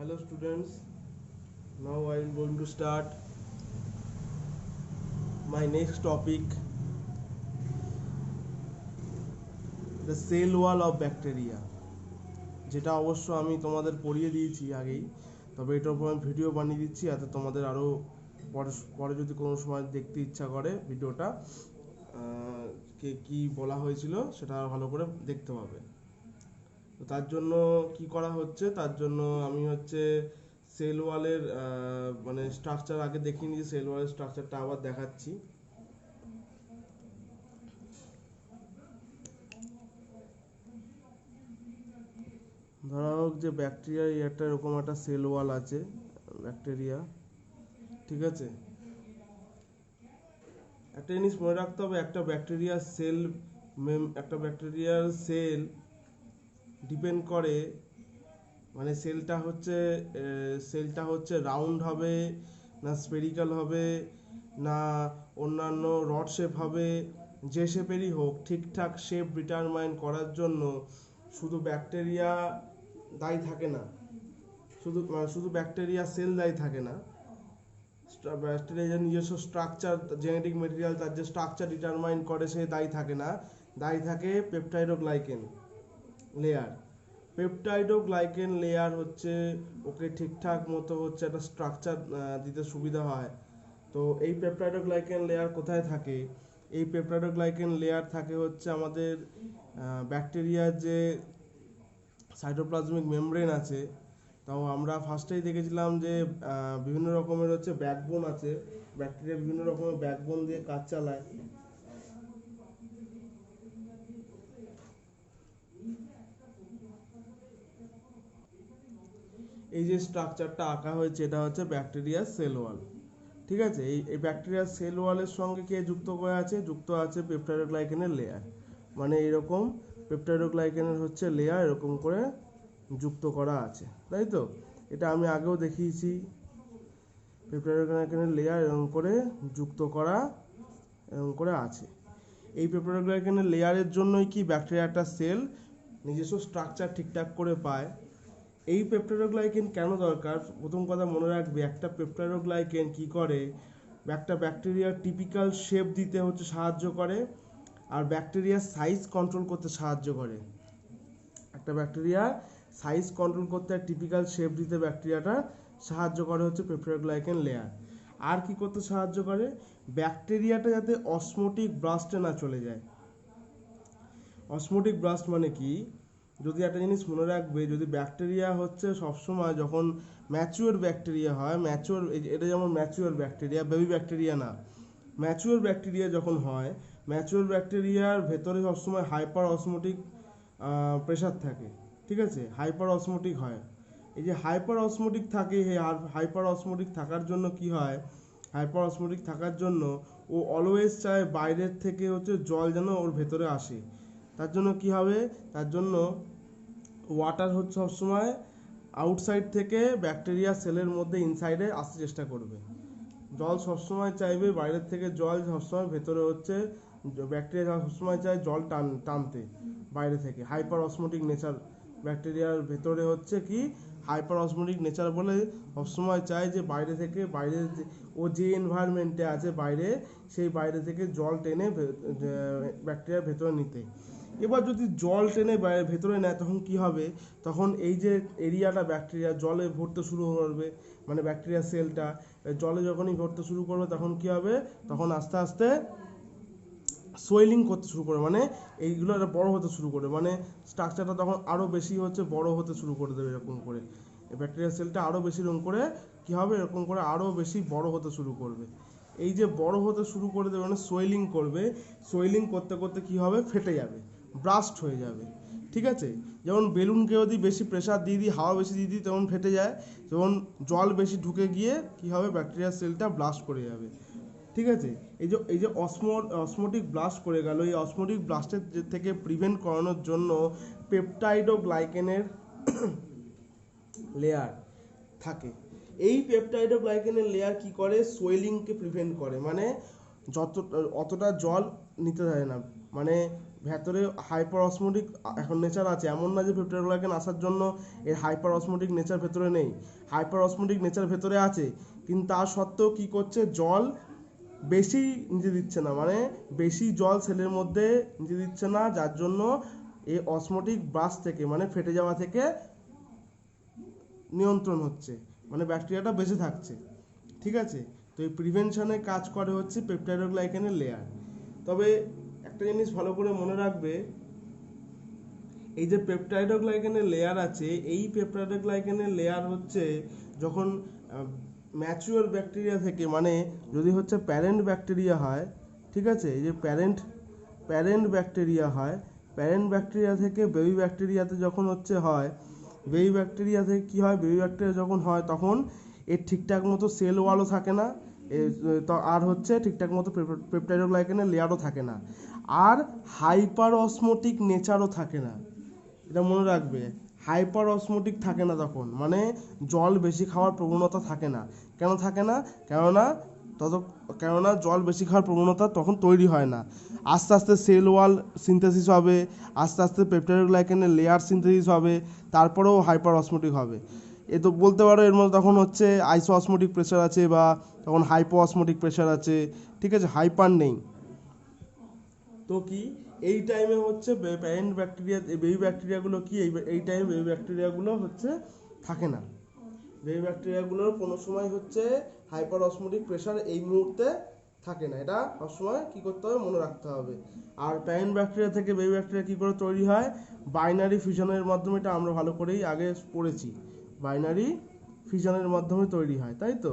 Hello students, now I am going to start my next topic, the cell wall of bacteria, যেটা অবশ্য আমি তোমাদের পড়িয়ে দিয়েছি আগেই, তবে এটার উপর আমি ভিডিও বানিয়ে দিচ্ছি যাতে তোমাদের আরও পরে যদি কোনো সময় দেখতে ইচ্ছা করে ভিডিওটা কে কী বলা হয়েছিল সেটা ভালো করে দেখতে পাবে। তো তার জন্য কি করা হচ্ছে, তার জন্য আমি সেল ওয়ালের মানে স্ট্রাকচার আগে দেখিয়ে নিয়েছি, সেল ওয়ালের স্ট্রাকচারটা আবার দেখাচ্ছি। ধরা হোক যে ব্যাকটেরিয়া একটা এরকম একটা সেল ওয়াল আছে, ব্যাকটেরিয়া, ঠিক আছে। একটা জিনিস মনে রাখতে হবে, একটা ব্যাকটেরিয়ার সেল ডিপেন্ড করে, মানে সেলটা হচ্ছে রাউন্ড হবে না স্পেরিক্যাল হবে না অন্যান্য রড শেপ হবে, যে শেপেরই হোক ঠিকঠাক শেপ ডিটারমাইন করার জন্য শুধু ব্যাকটেরিয়া দায়ী থাকে না, শুধু ব্যাকটেরিয়া সেল দায়ী থাকে না। ব্যাকটেরিয়ার নিজস্ব স্ট্রাকচার, জেনেটিক মেটেরিয়াল, তার যে স্ট্রাকচার ডিটারমাইন করে সে দায়ী থাকে না, দায়ী থাকে পেপটাইডোগ্লাইকেন লেয়ার। পেপটাইডোগ্লাইকেন লেয়ার ওকে ঠিকঠাক মতো একটা স্ট্রাকচার দিতে সুবিধা হয়। তো এই পেপটাইডোগ্লাইকেন লেয়ার কোথায় থাকে? এই পেপটাইডোগ্লাইকেন লেয়ার থাকে আমাদের ব্যাকটেরিয়ার যে সাইটোপ্লাজমিক মেমব্রেন আছে। তাও আমরা ফার্স্টেই দেখেছিলাম যে বিভিন্ন রকমের ব্যাকবোন আছে, ব্যাকটেরিয়া বিভিন্ন রকমের ব্যাকবোন দিয়ে কাজ চালায়। এই যে স্ট্রাকচারটা আঁকা হয়েছে এটা হচ্ছে ব্যাকটেরিয়ার সেল ওয়াল, ঠিক আছে। এই ব্যাকটেরিয়ার সেল ওয়ালের সঙ্গে কে যুক্ত আছে পেপটাইডোগ্লাইকেনের লেয়ার, মানে এরকম পেপটাইডোগ্লাইকেনের লেয়ার এরকম করে যুক্ত করা আছে, তাই তো। এটা আমি আগেও দেখিয়েছি, পেপটাইডোগ্লাইকেনের লেয়ার এরকম করে যুক্ত করা এরকম করে আছে। এই পেপটাইডোগ্লাইকেনের লেয়ারের জন্যই কি ব্যাকটেরিয়াটা সেল নিজস্ব স্ট্রাকচার ঠিকঠাক করে পায়। এই পেপটাইডোগ্লাইকেন কেন দরকার? প্রথম কথা মনে রাখবে, একটা পেপটাইডোগ্লাইকেন কি করে, একটা ব্যাকটেরিয়ার টিপিক্যাল শেপ দিতে সাহায্য করে, আর ব্যাকটেরিয়ার সাইজ কন্ট্রোল করতে সাহায্য করে। একটা ব্যাকটেরিয়া সাইজ কন্ট্রোল করতে আর টিপিক্যাল শেপ দিতে ব্যাকটেরিয়াটা সাহায্য করে পেপটাইডোগ্লাইকেন লেয়ার। আর কি করতে সাহায্য করে? ব্যাকটেরিয়াটা যাতে অসমোটিক ব্রাস্টে না চলে যায়। অসমোটিক ব্রাস্ট মানে কি? যদি একটা জিনিস মনে রাখবে, যদি ব্যাকটেরিয়া সবসময় যখন ম্যাচিওর ব্যাকটেরিয়া হয়, এটা যেমন ম্যাচিওর ব্যাকটেরিয়া, বেবি ব্যাকটেরিয়া না, ম্যাচিওর ব্যাকটেরিয়া যখন হয়, ম্যাচিওর ব্যাকটেরিয়ার ভেতরে সবসময় হাইপার অসমোটিক প্রেশার থাকে, ঠিক আছে, হাইপার অসমোটিক হয়। এই যে হাইপার অসমোটিক থাকে, হাইপার অসমোটিক থাকার জন্য কি হয়, হাইপার অসমোটিক থাকার জন্য ও অলওয়েজ চায় বাইরের থেকে জল যেন ওর ভেতরে আসে। তার জন্য কি হবে, তার জন্য ওয়াটার সবসময় আউটসাইড থেকে ব্যাকটেরিয়া সেলের মধ্যে ইনসাইডে আসতে চেষ্টা করবে। জল সবসময় চাইবে বাইরের থেকে, জল সবসময় ভেতরে ব্যাকটেরিয়া সবসময় চায় জল টানতে বাইরে থেকে। হাইপার অসমোটিক নেচার ব্যাকটেরিয়ার ভেতরে কি হাইপার অসমোটিক নেচার বলে সবসময় চায় যে বাইরে ও যে এনভায়রনমেন্টে আছে বাইরে, সেই বাইরে থেকে জল টেনে ব্যাকটেরিয়ার ভেতরে নিতে। এবার যদি জল টেনে ভেতরে নেয় তখন কি হবে, তখন এই যে এরিয়াটা ব্যাকটেরিয়া জলে ভরতে শুরু করবে, মানে ব্যাকটেরিয়া সেলটা জলে যখনই ভরতে শুরু করবে তখন কি হবে, তখন আস্তে আস্তে সোয়েলিং করতে শুরু করবে, মানে এইগুলো একটা বড় হতে শুরু করবে, মানে স্ট্রাকচারটা তখন আরও বেশি বড় হতে শুরু করে দেবে। এরকম করে ব্যাকটেরিয়া সেলটা আরও বেশি এরকম করে কি হবে, এরকম করে আরও বেশি বড় হতে শুরু করবে। এই যে বড় হতে শুরু করে দেবে মানে সোয়েলিং করবে, সোয়েলিং করতে করতে কি হবে, ফেটে যাবে, ব্রাস্ট হয়ে যাবে, ঠিক আছে। যেমন বেলুনকে যদি বেশি প্রেশার দিয়ে দিই, হাওয়া বেশি দিয়ে দিই, তেমন ফেটে যায়। যেমন জল বেশি ঢুকে গিয়ে কি হবে, ব্যাকটেরিয়া সেলটা ব্লাস্ট করে যাবে, ঠিক আছে। এই যে অসমোটিক ব্লাস্ট করে গেল, এই অসমোটিক ব্লাস্টের থেকে প্রিভেন্ট করানোর জন্য পেপটাইডোগ্লাইকেনের লেয়ার থাকে। এই পেপটাইডোগ্লাইকেনের লেয়ার কি করে, সোয়েলিংকে প্রিভেন্ট করে, মানে অতটা জল নিতে চায় না, মানে ভেতরে হাইপার অসমোটিক এখন নেচার আছে, এমন না যে পেপটাইডোগ্লাইকেন আসার জন্য এর হাইপার অসমোটিক নেচার ভেতরে নেই, হাইপার অসমোটিক নেচার ভেতরে আছে, কিন্তু তা সত্ত্বেও কী করছে, জল বেশি নিতে দিচ্ছে না, মানে বেশি জল সেলের মধ্যে নিতে দিচ্ছে না, যার জন্য এই অসমোটিক ব্রাশ থেকে মানে ফেটে যাওয়া থেকে নিয়ন্ত্রণ হচ্ছে, মানে ব্যাকটেরিয়াটা বেঁচে থাকছে। ঠিক আছে, তো এই প্রিভেনশনে কাজ করে হচ্ছে পেপটাইডোগ্লাইকেনের লেয়ার। তবে একটা জিনিস ভালো করে মনে রাখবে, এই যে পেপটাইডোগ্লাইকেনের লেয়ার আছে, এই পেপটাইডোগ্লাইকেনের লেয়ার হচ্ছে যখন ম্যাচিওর ব্যাকটেরিয়া থেকে, মানে যদি হচ্ছে প্যারেন্ট ব্যাকটেরিয়া হয়, ঠিক আছে, এই যে প্যারেন্ট ব্যাকটেরিয়া হয়, প্যারেন্ট ব্যাকটেরিয়া থেকে বেবি ব্যাকটেরিয়াতে যখন হচ্ছে হয়, বেবি ব্যাকটেরিয়া থেকে কী হয়, বেবি ব্যাকটেরিয়া যখন হয় তখন এর ঠিকঠাক মতো সেল ওয়ালও থাকে না, আর হচ্ছে ঠিকঠাক মতো পেপটাইডোগ্লাইকেনের লেয়ারও থাকে না, আর হাইপার অসমোটিক নেচারও থাকে না। এটা মনে রাখবে, হাইপার অসমোটিক থাকে না তখন, মানে জল বেশি খাওয়ার প্রবণতা থাকে না। কেন থাকে না? কেননা জল বেশি খাওয়ার প্রবণতা তখন তৈরি হয় না, আস্তে আস্তে সেল ওয়াল সিনথেসিস হবে, আস্তে আস্তে পেপটাইডোগ্লাইকেনের লেয়ার সিনথেসিস হবে, তারপরেও হাইপার অসমোটিক হবে। এ তো বলতে পারো এর মধ্যে তখন হচ্ছে আইসো অসমোটিক প্রেশার আছে, বা তখন হাইপো অসমোটিক প্রেশার আছে, ঠিক আছে, হাইপার নেই। তো কি এই টাইমে হচ্ছে প্যারেন্ট ব্যাকটেরিয়া, বেবি ব্যাকটেরিয়াগুলো কি এই টাইমে বেবি ব্যাকটেরিয়াগুলো হচ্ছে থাকে না, বেবি ব্যাকটেরিয়াগুলোর কোনো সময় হচ্ছে হাইপার অসমোটিক প্রেশার এই মুহূর্তে থাকে না, এটা সবসময় কী করতে হবে, মনে রাখতে হবে। আর প্যারেন্ট ব্যাকটেরিয়া থেকে বেবি ব্যাকটেরিয়া কী করে তৈরি হয়, বাইনারি ফিউশনের মাধ্যমে, এটা আমরা ভালো করেই আগে পড়েছি, বাইনারি ফিউশনের মাধ্যমে তৈরি হয়, তাই তো।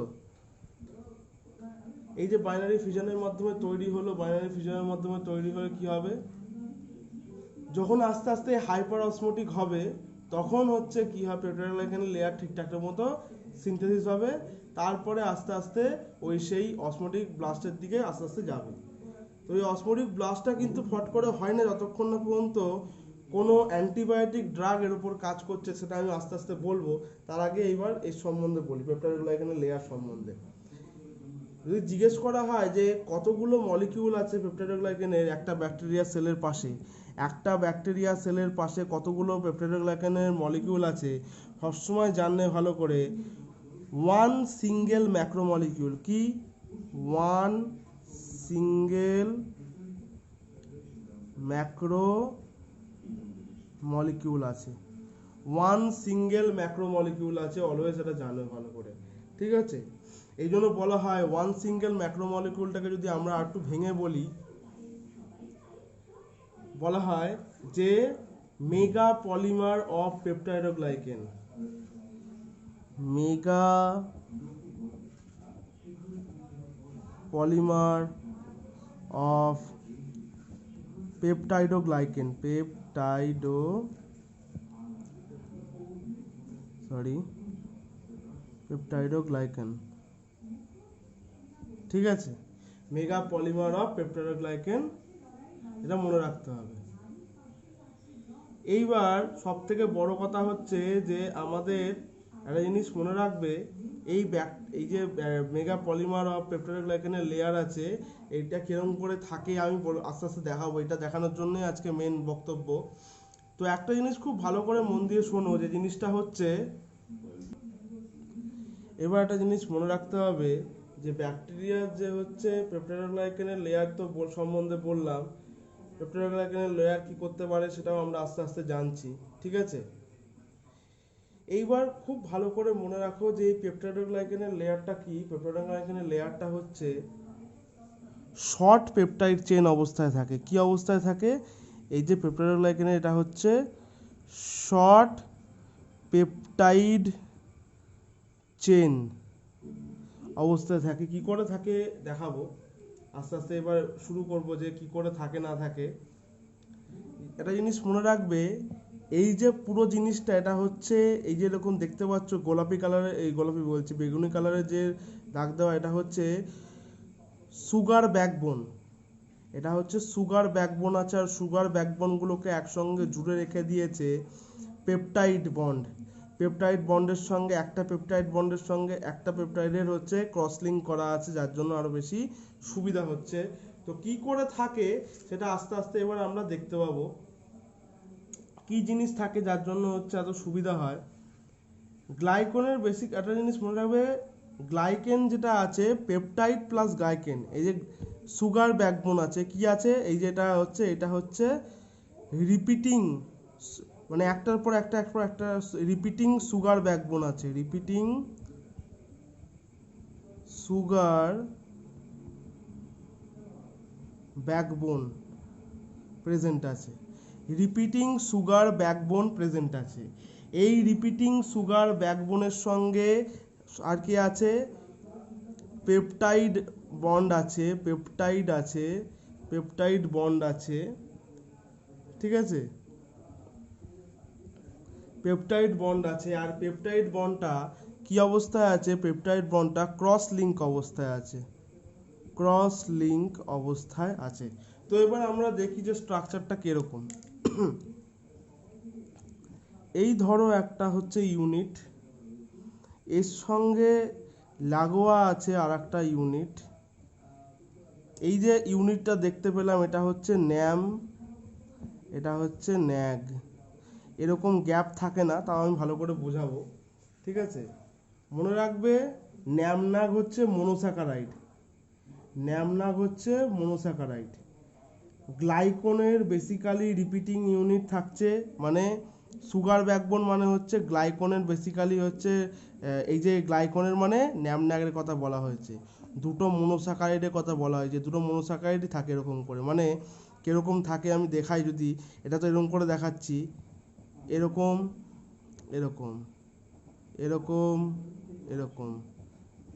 এই যে বাইনারি ফিউশনের মাধ্যমে তৈরি হলো, বাইনারি ফিউশনের মাধ্যমে তৈরি হলে কি হবে, যখন আস্তে আস্তে হাইপার অসমোটিক হবে তখন হচ্ছে কি হবে, পেপটাইডোগ্লাইকেনের লেয়ার ঠিকঠাক মতো সিনথেসিস হবে, তারপরে আস্তে আস্তে ওই সেই অসমোটিক ব্লাস্টের দিকে আস্তে আস্তে যাবে। তো এই অসমোটিক ব্লাস্টটা কিন্তু ফট করে হয় না যতক্ষণ না পর্যন্ত কোনো অ্যান্টিবায়োটিক ড্রাগ এর উপর কাজ করছে, সেটা আমি আস্তে আস্তে বলবো। তার আগে এইবার এর সম্বন্ধে বলি, পেপটাইডোগ্লাইকেনের লেয়ার সম্বন্ধে। যদি জিজ্ঞেস করা হয় যে কতগুলো মলিকিউল আছে পেপটাইডোগ্লাইকেনের একটা ব্যাকটেরিয়া সেলের পাশে, একটা ব্যাকটেরিয়া সেলের পাশে কতগুলো পেপটাইডোগ্লাইকেনের মলিকিউল আছে, সবসময় জানলে ভালো করে, ওয়ান সিঙ্গেল ম্যাক্রোমলিকিউল, কি ওয়ান সিঙ্গেল ম্যাক্রোমলিকিউল আছে, ওয়ান সিঙ্গেল ম্যাক্রোমলিকিউল আছে, অলওয়েজ এটা জানলে ভালো করে, ঠিক আছে। এই জন্য বলা হয় ওয়ান সিঙ্গেল ম্যাক্রোমলিকিউলটাকে যদি আমরা একটু ভেঙে বলি, বলা হয় যে mega polymer of peptidoglycan, mega polymer of peptidoglycan, peptidoglycan, ঠিক আছে, মেগা পলিমার অফ পেপটাইডোগ্লাইকেন, এটা মনে রাখতে হবে। এইবার সব থেকে বড় কথা হচ্ছে যে আমাদের একটা জিনিস মনে রাখবে, এই যে মেগা পলিমার অফ পেপটাইডোগ্লাইকেনের লেয়ার আছে, এইটা কিরকম করে থাকে আমি আস্তে আস্তে দেখাবো, এটা দেখানোর জন্যই আজকে মেন বক্তব্য। তো একটা জিনিস খুব ভালো করে মন দিয়ে শোনো, যে জিনিসটা হচ্ছে, এবার একটা জিনিস মনে রাখতে হবে যে ব্যাকটেরিয়ার যে হচ্ছে পেপটাইডোগ্লাইকেনের লেয়ার তো সম্বন্ধে বললাম, পেপটাইডোগ্লাইকেনের লেয়ার কি করতে পারে সেটাও আমরা আস্তে আস্তে জানছি, ঠিক আছে। এইবার খুব ভালো করে মনে রাখো যে এই পেপটাইডোগ্লাইকেনের লেয়ারটা কি, পেপটাইডোগ্লাইকেনের লেয়ারটা হচ্ছে শর্ট পেপটাইড চেন অবস্থায় থাকে। কি অবস্থায় থাকে? এই যে পেপটাইডোগ্লাইকেনের এটা হচ্ছে শর্ট পেপটাইড চেন অবস্থায় থাকে। কি করে থাকে দেখাবো আস্তে আস্তে, এবার শুরু করব যে কি করে থাকে না থাকে। একটা জিনিস মনে রাখবে, এই যে পুরো জিনিসটা, এটা হচ্ছে এই যে এরকম দেখতে পাচ্ছ গোলাপি কালারের, এই গোলাপি বলছি বেগুনি কালারের যে দাগ দেওয়া, এটা হচ্ছে সুগার ব্যাকবোন, এটা হচ্ছে সুগার ব্যাকবোন আছে, আর সুগার ব্যাকবোনগুলোকে একসঙ্গে জুড়ে রেখে দিয়েছে পেপটাইড বন্ড। পেপটাইড বন্ডের সঙ্গে একটা পেপটাইড বন্ডের সঙ্গে একটা পেপটাইডের হচ্ছে ক্রস লিঙ্ক করা আছে, যার জন্য আরো বেশি সুবিধা হচ্ছে। তো কি করে থাকে সেটা আস্তে আস্তে এবার আমরা দেখতে পাবো, কি জিনিস থাকে যার জন্য হচ্ছে এত সুবিধা হয়। গ্লাইকনের বেসিক একটা জিনিস মনে রাখবে, গ্লাইকেন যেটা আছে পেপটাইড প্লাস গ্লাইকেন, এই যে সুগার ব্যাকবোন আছে, কি আছে এই যে এটা হচ্ছে রিপিটিং, মানে একটার পর একটা রিপিটিং সুগার ব্যাকবোন আছে, রিপিটিং সুগার ব্যাকবোন প্রেজেন্ট আছে, রিপিটিং সুগার ব্যাকবোন প্রেজেন্ট আছে। এই রিপিটিং সুগার ব্যাকবোনের সঙ্গে আর কি আছে, পেপটাইড বন্ড আছে, পেপটাইড বন্ড আছে, ঠিক আছে, পেপটাইড বন্ড আছে। আর পেপটাইড বন্ডটা কি অবস্থায় আছে, পেপটাইড বন্ডটা ক্রস লিঙ্ক অবস্থায় আছে, ক্রস লিঙ্ক অবস্থায় আছে। তো এবার আমরা দেখি যে স্ট্রাকচারটা কিরকম। এই ধরো একটা হচ্ছে ইউনিট, এর সঙ্গে লাগোয়া আছে আর একটা ইউনিট, এই যে ইউনিটটা দেখতে পেলাম এটা হচ্ছে ন্যাম, এটা হচ্ছে ন্যাগ, এরকম গ্যাপ থাকে না, তাও আমি ভালো করে বোঝাবো, ঠিক আছে। মনে রাখবে ন্যামনাগ হচ্ছে মনোস্যাকারাইড, ন্যামনাগ হচ্ছে মনোস্যাকারাইড। গ্লাইকনের বেসিক্যালি রিপিটিং ইউনিট থাকছে, মানে সুগার ব্যাকবোন মানে হচ্ছে গ্লাইকনের বেসিক্যালি হচ্ছে এই যে গ্লাইকনের মানে ন্যামনাগের কথা বলা হয়েছে, দুটো মনোস্যাকারাইডের কথা বলা হয়েছে, দুটো মনোস্যাকারাইডই থাকে এরকম করে, মানে কিরকম থাকে আমি দেখাই যদি, এটা তো এরকম করে দেখাচ্ছি, এরকম এরকম এরকম এরকম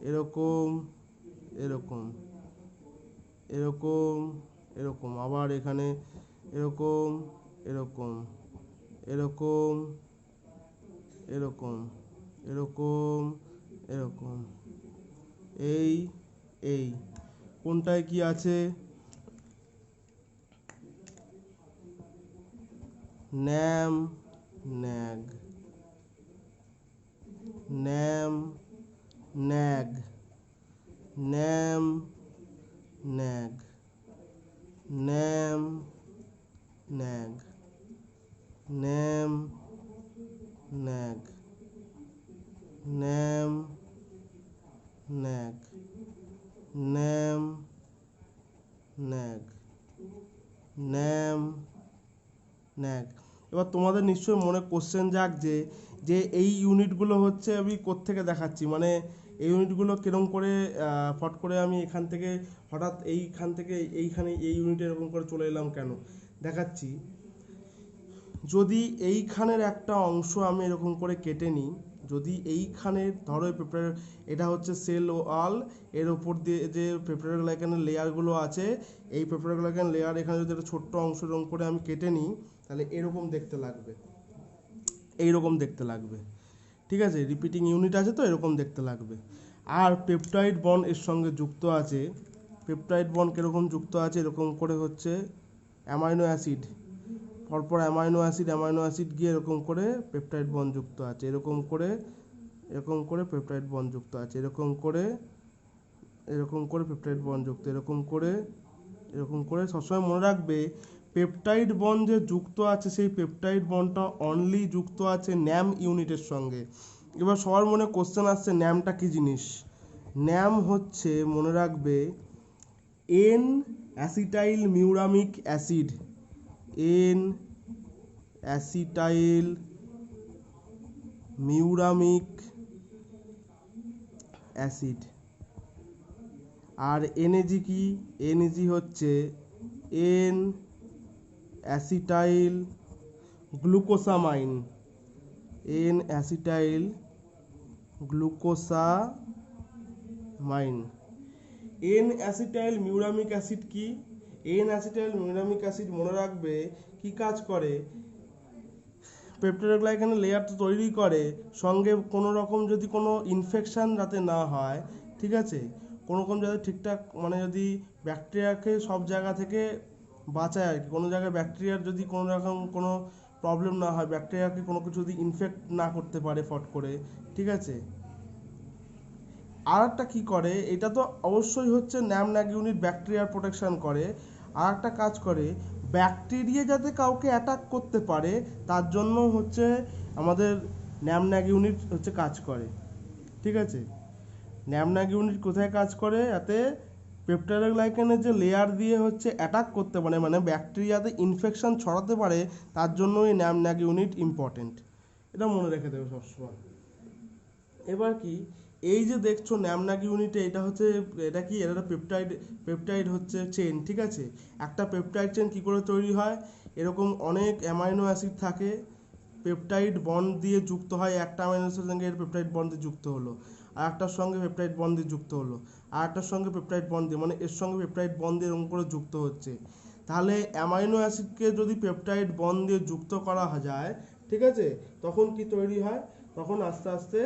এরকম এরকম এরকম এরকম, আবার এখানে এরকম এরকম এরকম এরকম এরকম এরকম, এই এই কোনটায় কি আছে, NAM nag, NAM nag, NAM nag, NAM nag, NAM nag, NAM nag, NAM nag, NAM nag. এবার তোমাদের নিশ্চয়ই মনে কোশ্চেন জাগছে যে এই ইউনিটগুলো হচ্ছে আমি কোত্থেকে দেখাচ্ছি, মানে এই ইউনিটগুলো কিরকম করে ফট করে আমি এখান থেকে হঠাৎ এইখান থেকে এইখানে এই ইউনিটে এরকম করে চলে এলাম কেন, দেখাচ্ছি। যদি এইখানের একটা অংশ আমি এরকম করে কেটে নিই, যদি এইখানের ধরো পেপার, এটা হচ্ছে সেল ওয়াল, এর ওপর দিয়ে যে পেপারগ্লাইকানের লেয়ারগুলো আছে, এই পেপারগ্লাইকান লেয়ার এখানে যদি একটা ছোট্ট অংশ এরকম করে আমি কেটে নিই, তাহলে এরকম দেখতে লাগবে, এইরকম দেখতে লাগবে, ঠিক আছে, রিপিটিং ইউনিট আছে তো এরকম দেখতে লাগবে। আর পেপটাইড বন্ড এর সঙ্গে যুক্ত আছে, পেপটাইড বন্ড কীরকম যুক্ত আছে, এরকম করে হচ্ছে অ্যামাইনো অ্যাসিড, পরপর অ্যামাইনো অ্যাসিড গিয়ে এরকম করে পেপটাইড বন্ড যুক্ত আছে, এরকম করে পেপটাইড বন্ড যুক্ত আছে, এরকম করে পেপটাইড বন্ড যুক্ত, এরকম করে সবসময় মনে রাখবে পেপটাইড বন্ড যে যুক্ত আছে সেই পেপটাইড বন্ডটা অনলি যুক্ত আছে ন্যাম ইউনিটের সঙ্গে। এবার সবার মনে কোশ্চেন আসছে ন্যামটা কি জিনিস, ন্যাম হচ্ছে মনে রাখবে N acetyl muramic acid, N acetyl muramic acid. আর এনএজি কি, এনএজি হচ্ছে N acetyl glucosamine, N acetyl glucosamine. N acetyl muramic acid কি, এন অ্যাসিটাইল মিউরামিক অ্যাসিড মনে রাখবে কি কাজ করে, পেপটাইডোগ্লাইকানের লেয়ার তো তৈরি করে, সঙ্গে কোনো রকম যদি কোনো ইনফেকশান যাতে না হয়, ঠিক আছে, কোনো রকম যাতে ঠিকঠাক, মানে যদি ব্যাকটেরিয়াকে সব জায়গা থেকে বাঁচায় আর কি, কোনো জায়গায় ব্যাকটেরিয়ার যদি কোনো রকম কোনো প্রবলেম না হয়, ব্যাকটেরিয়াকে কোনো কিছু যদি ইনফেক্ট না করতে পারে ফট করে, ঠিক আছে। আর একটা কী করে, এটা তো অবশ্যই হচ্ছে ন্যাগ ইউনিট ব্যাকটেরিয়ার প্রোটেকশন করে। আর একটা কাজ করে, ব্যাকটেরিয়া যাতে কাউকে অ্যাটাক করতে পারে তার জন্য হচ্ছে আমাদের ন্যাগ ইউনিট হচ্ছে কাজ করে, ঠিক আছে। ন্যাগ ইউনিট কোথায় কাজ করে, যাতে পেপটাইডোগ্লাইকানের যে লেয়ার দিয়ে হচ্ছে অ্যাটাক করতে পারে, মানে ব্যাকটেরিয়াতে ইনফেকশন ছড়াতে পারে, তার জন্য এই ন্যাগ ইউনিট ইম্পর্টেন্ট। এটা মনে রেখে দেবে সবসময়। এবার কি, এই যে দেখছো ন্যাগ ইউনিটে, এটা হচ্ছে, এটা কি, এটা পেপটাইড হচ্ছে চেন, ঠিক আছে। একটা পেপটাইড চেন কি করে তৈরি হয়, এরকম অনেক অ্যামাইনো অ্যাসিড থাকে, পেপটাইড বন্ড দিয়ে যুক্ত হয়, একটা অ্যামাইনো অ্যাসিডের সঙ্গে এর পেপটাইড বন্ড দিয়ে যুক্ত হলো, আর একটার সঙ্গে পেপটাইড বন্ড দিয়ে যুক্ত হলো, আর একটার সঙ্গে পেপটাইড বন্ড দিয়ে, মানে এর সঙ্গে পেপটাইড বন্ড দিয়ে এরকম করে যুক্ত হচ্ছে। তাহলে অ্যামাইনো অ্যাসিডকে যদি পেপটাইড বন্ড দিয়ে যুক্ত করা যায়, ঠিক আছে, তখন কি তৈরি হয়, তখন আস্তে আস্তে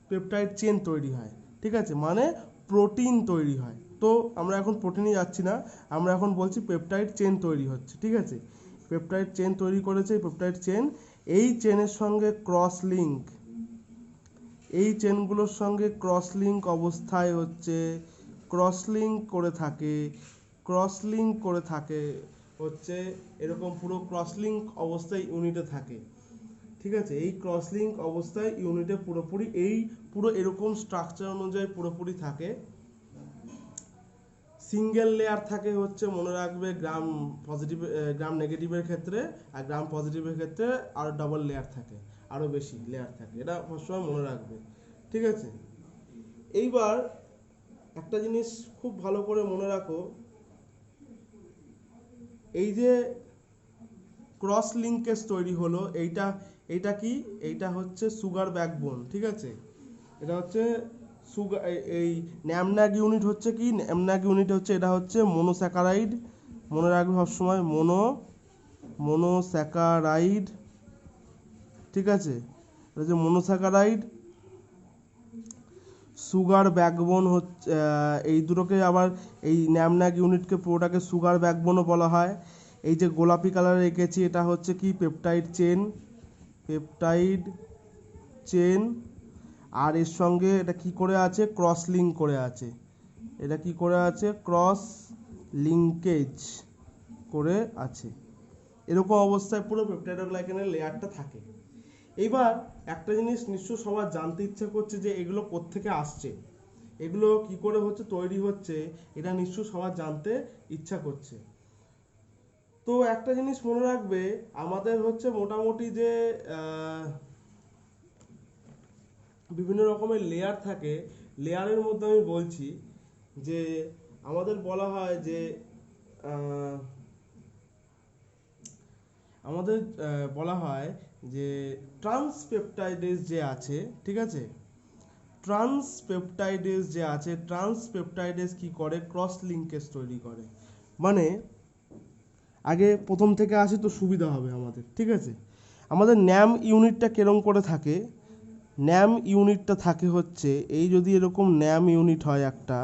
পেপটাইড চেন তৈরি হয়, ঠিক আছে, মানে প্রোটিন তৈরি হয়। তো আমরা এখন প্রোটিনে যাচ্ছি না, আমরা এখন বলছি পেপটাইড চেন তৈরি হচ্ছে, ঠিক আছে। পেপটাইড চেন তৈরি করেছে, পেপটাইড চেন, এই চেনের সঙ্গে ক্রস লিঙ্ক, এই চেনগুলোর সঙ্গে ক্রস লিঙ্ক অবস্থায় হচ্ছে ক্রস লিঙ্ক করে থাকে হচ্ছে এরকম পুরো ক্রস লিঙ্ক অবস্থায় ইউনিটে থাকে, ঠিক আছে। এই ক্রস লিঙ্ক অবস্থায় ইউনিটে পুরোপুরি এই পুরো এরকম স্ট্রাকচার অনুযায়ী পুরোপুরি থাকে। সিঙ্গেল লেয়ার থাকে হচ্ছে, মনে রাখবে, গ্রাম পজিটিভ গ্রাম নেগেটিভের ক্ষেত্রে, আর গ্রাম পজিটিভের ক্ষেত্রে আরও ডাবল লেয়ার থাকে, আরও বেশি লেয়ার থাকে, এটা সবসময় মনে রাখবে, ঠিক আছে। এইবার একটা জিনিস খুব ভালো করে মনে রাখো, এই যে ক্রস লিঙ্কেজ তৈরি হলো, এইটা কি, এইটা হচ্ছে সুগার ব্যাকবোন, ঠিক আছে। এটা হচ্ছে সুগার, এই ন্যাগ ইউনিট হচ্ছে কি, ন্যাগ ইউনিট হচ্ছে, এটা হচ্ছে মনোস্যাকারাইড, মনে রাখবে সবসময়, মনোস্যাকারাইড, ঠিক আছে। এটা হচ্ছে মনোস্যাকারাইড, সুগার ব্যাকবোন হচ্ছে, এই দুটোকে আবার এই ন্যাগ ইউনিটকে পুরোটাকে সুগার ব্যাকবোনও বলা হয়। এই যে গোলাপি কালারে এঁকেছি, এটা হচ্ছে কি, পেপটাইড চেন, আর এর সঙ্গে এটা কি করে আছে, ক্রস লিঙ্ক করে আছে, এটা কি করে আছে, ক্রস লিঙ্কেজ করে আছে। এরকম অবস্থায় পুরো পেপটাইডোগ্লাইকানের লেয়ারটা থাকে। এইবার একটা জিনিস নিশ্চয় সবার জানতে ইচ্ছা করছে যে এগুলো কোত্থেকে আসছে, এগুলো কি করে হচ্ছে তৈরি হচ্ছে, এটা নিশ্চয় সবার জানতে ইচ্ছা করছে। তো একটা জিনিস মনে রাখবে, আমাদের হচ্ছে মোটামুটি যে বিভিন্ন রকমের লেয়ার থাকে, লেয়ারের মধ্যে আমি বলছি যে আমাদের বলা হয় যে ট্রান্সপেপটাইডেজ যে আছে, ঠিক আছে, ট্রান্সপেপটাইডেজ কি করে, ক্রস লিঙ্কেজ তৈরি করে। মানে আগে প্রথম থেকে আসি তো সুবিধা হবে আমাদের, ঠিক আছে। আমাদের ন্যাম ইউনিটটা কেরম করে থাকে, ন্যাম ইউনিটটা থাকে হচ্ছে, এই যদি এরকম ন্যাম ইউনিট হয় একটা,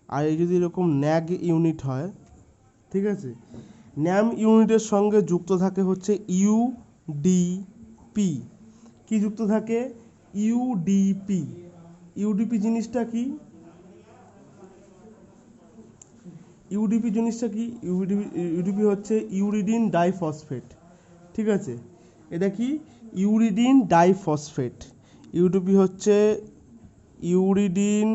আর এই যদি এরকম ন্যাগ ইউনিট হয়, ঠিক আছে, ন্যাম ইউনিটের সঙ্গে যুক্ত থাকে হচ্ছে ইউডিপি, কি যুক্ত থাকে, ইউডিপি জিনিসটা কি, ইউডিপি হচ্ছে ইউরিডিন ডাইফসফেট, ঠিক আছে। এটা কি, ইউরিডিন ডাইফসফেট, ইউডিপি হচ্ছে ইউরিডিন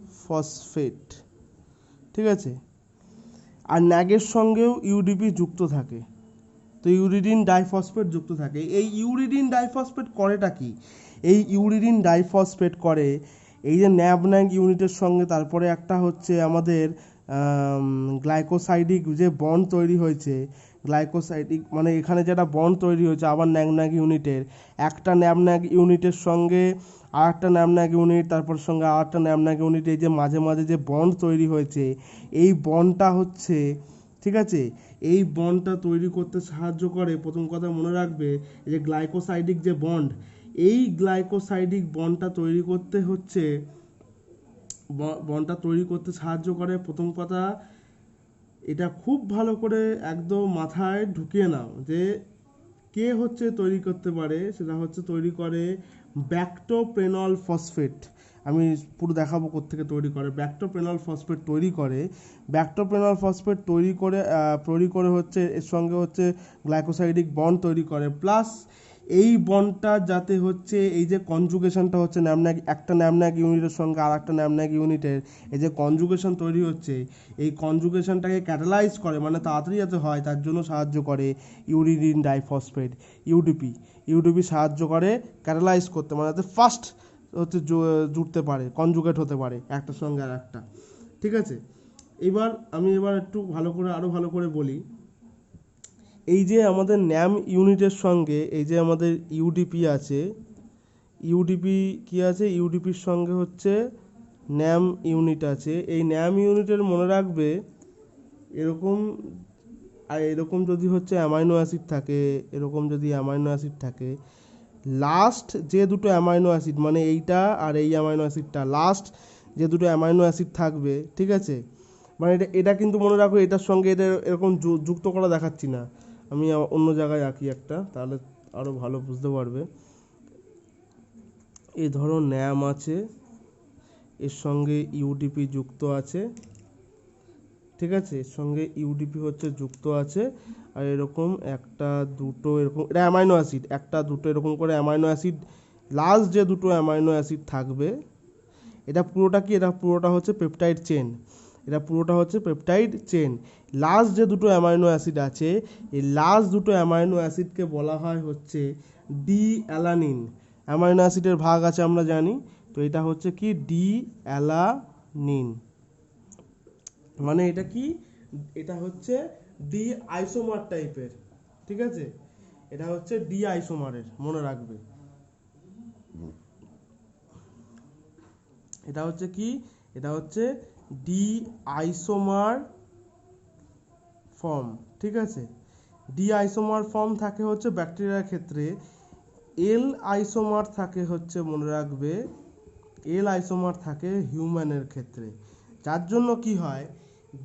ডাইফসফেট, ঠিক আছে। আর ন্যাগের সঙ্গেও ইউডিপি যুক্ত থাকে, তো ইউরিডিন ডাইফসফেট যুক্ত থাকে। এই ইউরিডিন ডাইফসফেট করেটা কি, এই ইউরিডিন ডাইফসফেট করে এই যে ন্যাগ ইউনিটের সঙ্গে, তারপরে একটা হচ্ছে আমাদের গ্লাইকোসাইডিক যে বন্ড তৈরি হয়েছে, গ্লাইকোসাইডিক মানে এখানে যেটা বন্ড তৈরি হয়েছে আবার ন্যাগ ইউনিটের, একটা ন্যাগ ইউনিটের সঙ্গে আর একটা ন্যাগ ইউনিট, তারপর সঙ্গে আর একটা ন্যাগ ইউনিট, এই যে মাঝে মাঝে যে বন্ড তৈরি হয়েছে, এই বন্ডটা হচ্ছে, ঠিক আছে, এই বন্ডটা তৈরি করতে সাহায্য করে, প্রথম কথা মনে রাখবে, এই যে গ্লাইকোসাইডিক যে বন্ড, এই গ্লাইকোসাইডিক বন্ডটা তৈরি করতে সাহায্য করে, প্রথম কথা এটা খুব ভালো করে একদম মাথায় ঢুকিয়ে নাও যে কে হচ্ছে তৈরি করতে পারে, সেটা হচ্ছে তৈরি করে ব্যাক্টোপ্রেনল ফসফেট। আমি পুরো দেখাবো কোত্থেকে তৈরি করে। ব্যাক্টোপ্রেনল ফসফেট তৈরি করে, ব্যাক্টোপ্রেনল ফসফেট তৈরি করে হচ্ছে এর সঙ্গে হচ্ছে গ্লাইকোসাইডিক বন্ড তৈরি করে, প্লাস এই বন্ডটা যাতে হচ্ছে এই যে কনজুগেশনটা হচ্ছে ন্যামনাক, একটা ন্যামনাক ইউনিটের সঙ্গে আর একটা ন্যামনাক ইউনিটের এই যে কনজুগেশন তৈরি হচ্ছে, এই কনজুগেশনটাকে ক্যাটালাইজ করে, মানে তাড়াতাড়ি যাতে হয় তার জন্য সাহায্য করে ইউরিডিন ডাইফসফেট, ইউডিপি সাহায্য করে ক্যাটালাইজ করতে, মানে যাতে ফাস্ট হচ্ছে জুড়তে পারে, কনজুগেট হতে পারে একটার সঙ্গে আর একটা। ঠিক আছে, আমি একটু আরও ভালো করে বলি। এই যে আমাদের ন্যাম ইউনিটের সঙ্গে এই যে আমাদের ইউডিপি আছে, ইউডিপি কি আছে, ইউডিপির সঙ্গে হচ্ছে ন্যাম ইউনিট আছে। এই ন্যাম ইউনিটের মনে রাখবে এরকম যদি হচ্ছে অ্যামাইনো অ্যাসিড থাকে, এরকম যদি অ্যামাইনো অ্যাসিড থাকে, লাস্ট যে দুটো অ্যামাইনো অ্যাসিড, মানে এইটা আর এই অ্যামাইনো অ্যাসিডটা, লাস্ট যে দুটো অ্যামাইনো অ্যাসিড থাকবে, ঠিক আছে, মানে এটা কিন্তু মনে রাখো এটার সঙ্গে এটা এরকম যুক্ত করা দেখাচ্ছি না, আমি অন্য জায়গায় আঁকি একটা, তাহলে আরও ভালো বুঝতে পারবে। এই ধরো ন্যাম আছে, এর সঙ্গে ইউডিপি যুক্ত আছে, ঠিক আছে, এর সঙ্গে ইউডিপি হচ্ছে যুক্ত আছে, আর এরকম একটা দুটো এরকম, এটা অ্যামাইনো অ্যাসিড, একটা দুটো এরকম করে অ্যামাইনো অ্যাসিড, লাস্ট যে দুটো অ্যামাইনো অ্যাসিড থাকবে, এটা পুরোটা কি, এটা পুরোটা হচ্ছে পেপটাইড চেন, এটা পুরোটা হচ্ছে পেপটাইড চেন। লাস্ট যে দুটো অ্যামাইনো অ্যাসিড আছে, এই লাস্ট দুটো অ্যামাইনো অ্যাসিডকে বলা হয় হচ্ছে ডি অ্যালানিন। অ্যামাইনো অ্যাসিডের ভাগ আছে আমরা জানি, তো এটা হচ্ছে কি ডি অ্যালানিন, মানে এটা কি, এটা হচ্ছে ডি আইসোমার টাইপের, ঠিক আছে, এটা হচ্ছে ডি আইসোমারের, মনে রাখবে। এটা হচ্ছে কি, এটা হচ্ছে ডি আইসোমার ফর্ম, ঠিক আছে। ডি আইসোমার ফর্ম থাকে হচ্ছে ব্যাকটেরিয়ার ক্ষেত্রে, এল আইসোমার থাকে হচ্ছে, মনে রাখবে, এল আইসোমার থাকে হিউম্যানের ক্ষেত্রে। যার জন্য কি হয়,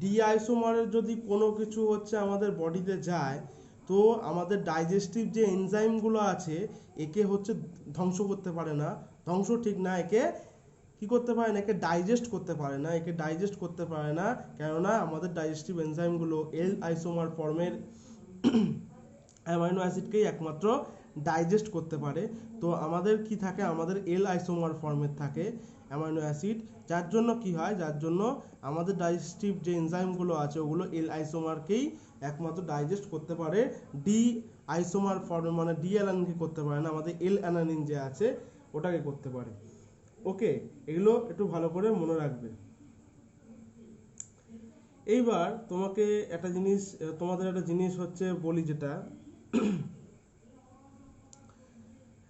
ডি আইসোমারের যদি কোনো কিছু হচ্ছে আমাদের বডিতে যায়, তো আমাদের ডাইজেস্টিভ যে এনজাইমগুলো আছে একে হচ্ছে ধ্বংস করতে পারে না, ধ্বংস ঠিক না, একে কি করতে পারে না, একে ডাইজেস্ট করতে পারে না, কেননা আমাদের ডাইজেস্টিভ এনজাইমগুলো এল আইসোমার ফর্মের অ্যামাইনো অ্যাসিডকেই একমাত্র ডাইজেস্ট করতে পারে। তো আমাদের কি থাকে, আমাদের এল আইসোমার ফর্মের থাকে অ্যামাইনো অ্যাসিড, যার জন্য কি হয়, যার জন্য আমাদের ডাইজেস্টিভ যে এনজাইমগুলো আছে ওগুলো এল আইসোমারকেই একমাত্র ডাইজেস্ট করতে পারে, ডি আইসোমার ফর্মে মানে ডি অ্যালানিনকে করতে পারে না, আমাদের এল অ্যালানিন যে আছে ওটাকে করতে পারে। ওকে, এগুলো একটু ভালো করে মনে রাখবে। এইবার তোমাদের একটা জিনিস হচ্ছে বলি, যেটা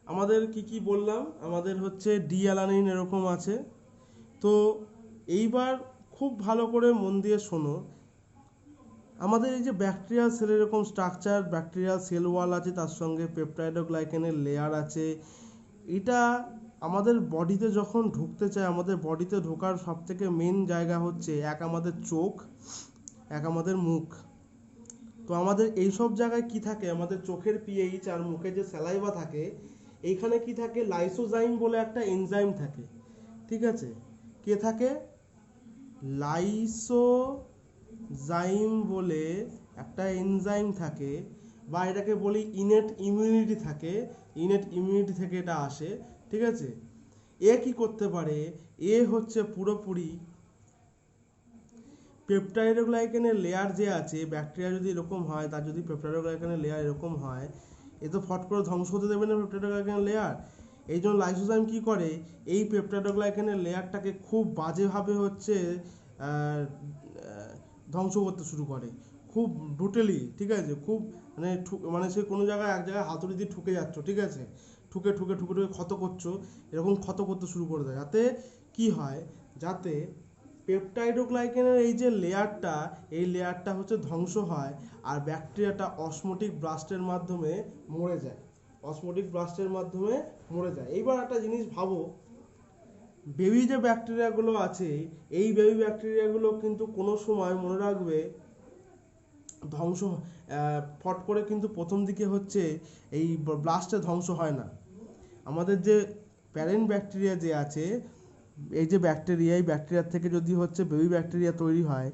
আমাদের কি বললাম, আমাদের হচ্ছে ডি অ্যালানিন এরকম আছে। তো এইবার খুব ভালো করে মন দিয়ে শোনো, আমাদের এই যে ব্যাকটেরিয়াল সেলের এরকম স্ট্রাকচার, ব্যাকটেরিয়াল সেল ওয়াল আছে, তার সঙ্গে পেপটাইডোগ্লাইকেনের লেয়ার আছে, এটা আমাদের বডিতে যখন ঢুকতে চায়, আমাদের বডিতে ঢোকার সব থেকে মেন জায়গা হচ্ছে এক আমাদের চোখ, এক আমাদের মুখ। তো আমাদের এই সব জায়গায় কি থাকে, আমাদের চোখের পিএইচ আর মুখে যে স্যালাইভা থাকে, এইখানে কি থাকে, লাইসোজাইম বলে একটা এনজাইম থাকে, ঠিক আছে, কে থাকে, লাইসোজাইম বলে একটা এনজাইম থাকে, বা এটাকে বলি ইনেট ইমিউনিটি থাকে, ইনেট ইমিউনিটি থেকে এটা আসে, ঠিক আছে। এ কি করতে পারে, এ হচ্ছে পুরোপুরি পেপটাইডোগ্লাইকেনের লেয়ার যে আছে, ব্যাকটেরিয়া যদি এরকম হয়, তার যদি পেপটাইডোগ্লাইকেনের লেয়ার এরকম হয়, এ তো ফট করে ধ্বংস হতে দেবে না পেপটাইডোগ্লাইকেনের লেয়ার। এই জন্য লাইসোজাইম কি করে, এই পেপটাইডোগ্লাইকেনের লেয়ারটাকে খুব বাজেভাবে হচ্ছে ধ্বংস করতে শুরু করে, খুব ব্রুটালি, ঠিক আছে, খুব মানে সে কোনো জায়গায় এক জায়গায় হাতুড়ি দিয়ে ঠুকে যাচ্ছ, ঠিক আছে, ঠুকে ঠুকে ঠুকে ঠুকে ক্ষত করছো, এরকম ক্ষত করতে শুরু করে দেয়, যাতে কি হয়, যাতে পেপটাইডোগ্লাইকেনের এই যে লেয়ারটা, এই লেয়ারটা হচ্ছে ধ্বংস হয়, আর ব্যাকটেরিয়াটা অসমোটিক ব্লাস্টের মাধ্যমে মরে যায়, এইবার একটা জিনিস ভাবো, বেবি যে ব্যাকটেরিয়াগুলো আছে, এই বেবি ব্যাকটেরিয়াগুলো কিন্তু কোনো সময় মনে রাখবে ধ্বংস ফট করে কিন্তু প্রথম দিকে হচ্ছে এই ব্লাস্টে ধ্বংস হয় না। আমাদের যে প্যারেন্ট ব্যাকটেরিয়া যে আছে, এই যে ব্যাকটেরিয়া, এই ব্যাকটেরিয়ার থেকে যদি হচ্ছে বেবি ব্যাকটেরিয়া তৈরি হয়,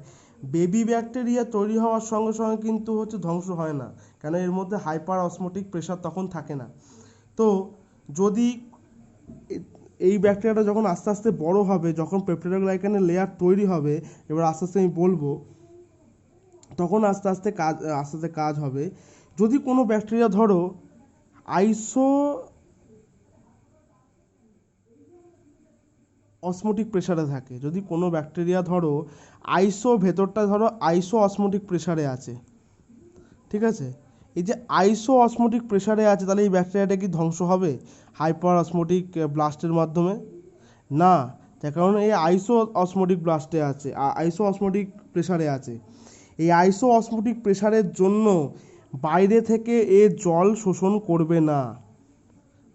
বেবি ব্যাকটেরিয়া তৈরি হওয়ার সঙ্গে সঙ্গে কিন্তু হচ্ছে ধ্বংস হয় না, কেন এর মধ্যে হাইপার অসমোটিক প্রেশার তখন থাকে না। তো যদি এই ব্যাকটেরিয়াটা যখন আস্তে আস্তে বড় হবে, যখন পেপটিডোগ্লাইকানের লেয়ার তৈরি হবে, এবার আস্তে আস্তে আমি বলবো, তখন আস্তে আস্তে কাজ হবে। যদি কোনো ব্যাকটেরিয়া ধরো আইসো অসমোটিক প্রেসারে থাকে, যদি কোনো ব্যাকটেরিয়া ধরো ভেতরটা ধরো আইসো অসমোটিক প্রেসারে আছে, ঠিক আছে, এই যে আইসো অসমোটিক প্রেসারে আছে, তাহলে এই ব্যাকটেরিয়াটা কি ধ্বংস হবে হাইপার অসমোটিক ব্লাস্টের মাধ্যমে? না, তার কারণ এই আইসো অসমোটিক ব্লাস্টে আছে, আইসো অসমোটিক প্রেসারে আছে। এই আইসো অসমোটিক প্রেসারের জন্য বাইরে থেকে এ জল শোষণ করবে না।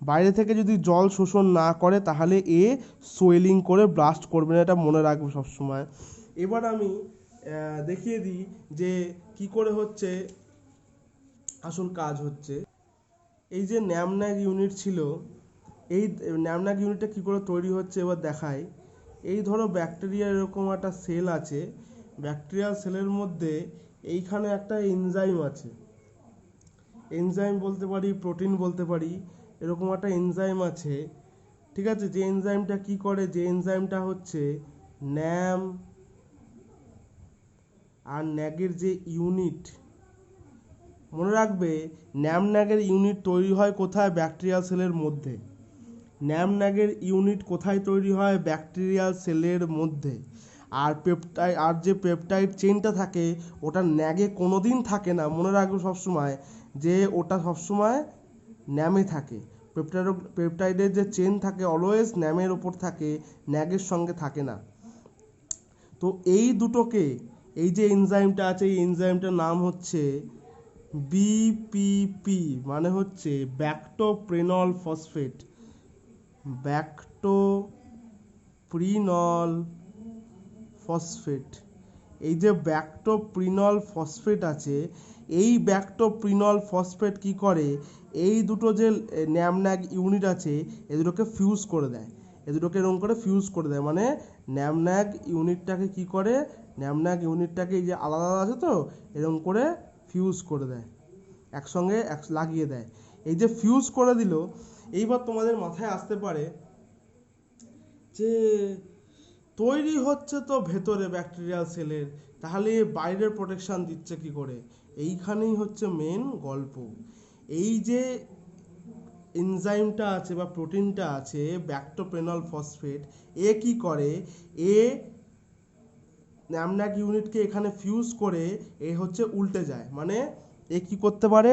বাইরে থেকে যদি জল শোষণ না করে তাহলে এ সোয়েলিং করে ব্লাস্ট করবে না, এটা মনে রাখবে সবসময়। এবার আমি দেখিয়ে দিই যে কি করে হচ্ছে আসল কাজ হচ্ছে। এই যে ন্যামন্যাগ ইউনিট ছিল, এই ন্যামন্যাগ ইউনিটটা কী করে তৈরি হচ্ছে এবার দেখাই। এই ধরো ব্যাকটেরিয়ার এরকম একটা সেল আছে, ব্যাকটেরিয়াল সেলের মধ্যে এইখানে একটা এনজাইম আছে, এনজাইম বলতে পারি, প্রোটিন বলতে পারি, এরকম একটা এনজাইম আছে, ঠিক আছে। যে এনজাইমটা কি করে, যে এনজাইমটা হচ্ছে ন্যাম আর ন্যাগের যে ইউনিট, মনে রাখবে ন্যামন্যাগের ইউনিট তৈরি হয় কোথায়, ব্যাকটেরিয়াল সেলের মধ্যে। ন্যামন্যাগের ইউনিট কোথায় তৈরি হয়, ব্যাকটেরিয়াল সেলের মধ্যে। আর যে পেপটাইড চেনটা থাকে ওটা ন্যাগে কোনোদিন থাকে না, মনে রাখবে সবসময় যে ওটা সবসময় ন্যামে থাকে। পেপটাইডের যে চেন থাকে অলওয়েজ ন্যামের ওপর থাকে, ন্যাগের সঙ্গে থাকে না। তো এই দুটোকে, এই যে এনজাইমটা আছে, এই এনজাইমটার নাম হচ্ছে বিপিপি, মানে হচ্ছে ব্যাক্টোপ্রেনল ফসফেট। ব্যাক্টোপ্রিনল ফসফেট, এই যে ব্যাক্টোপ্রিনল ফসফেট আছে, এই ব্যাক্টোপ্রিনল ফসফেট কি করে, এই দুটো যে ন্যামন্যাগ ইউনিট আছে এ দুটোকে ফিউজ করে দেয়, এ দুটোকে এরকম করে ফিউজ করে দেয়। মানে ন্যামন্যাগ ইউনিটটাকে কি করে, ন্যামন্যাগ ইউনিটটাকে এই যে আলাদা আলাদা আছে তো, এরকম করে ফিউজ করে দেয়, একসঙ্গে লাগিয়ে দেয়। এই যে ফিউজ করে দিল, এইবার তোমাদের মাথায় আসতে পারে যে তৈরি হচ্ছে তো ভেতরে ব্যাকটেরিয়াল সেলের, তাহলে বাইরের প্রোটেকশন দিচ্ছে কি করে? এইখানেই হচ্ছে মেন গল্প। এই যে এনজাইমটা আছে বা প্রোটিনটা আছে ব্যাক্টোপ্রেনল ফসফেট, এ কি করে, এ ন্যামন্যাগ ইউনিটকে এখানে ফিউজ করে এ হচ্ছে উল্টে যায়। মানে এ কি করতে পারে,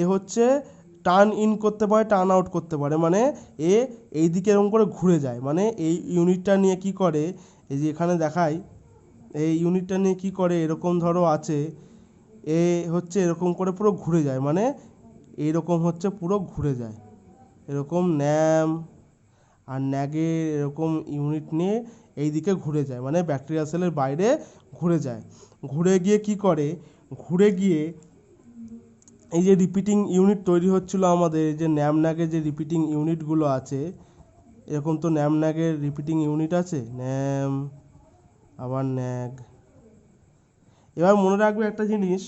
এ হচ্ছে টার্ন ইন করতে পারে, টার্ন আউট করতে পারে, মানে এ এই দিকে এরকম করে ঘুরে যায়। মানে এই ইউনিটটা নিয়ে কি করে, এই যে এখানে দেখাই, এই ইউনিটটা নিয়ে কি করে, এরকম ধরো আছে, এ হচ্ছে এরকম করে পুরো ঘুরে যায়, মানে এইরকম হচ্ছে পুরো ঘুরে যায়, এরকম ন্যাম আর ন্যাগের এরকম ইউনিট নিয়ে এই দিকে ঘুরে যায়, মানে ব্যাকটেরিয়া সেলের বাইরে ঘুরে যায়। ঘুরে গিয়ে কি করে, ঘুরে গিয়ে এই যে রিপিটিং ইউনিট তৈরি হচ্ছিল আমাদের, এই যে ন্যামন্যাগের যে রিপিটিং ইউনিটগুলো আছে, এরকম তো ন্যামন্যাগের রিপিটিং ইউনিট আছে, ন্যাম আবার ন্যাগ। এবার মনে রাখবে একটা জিনিস,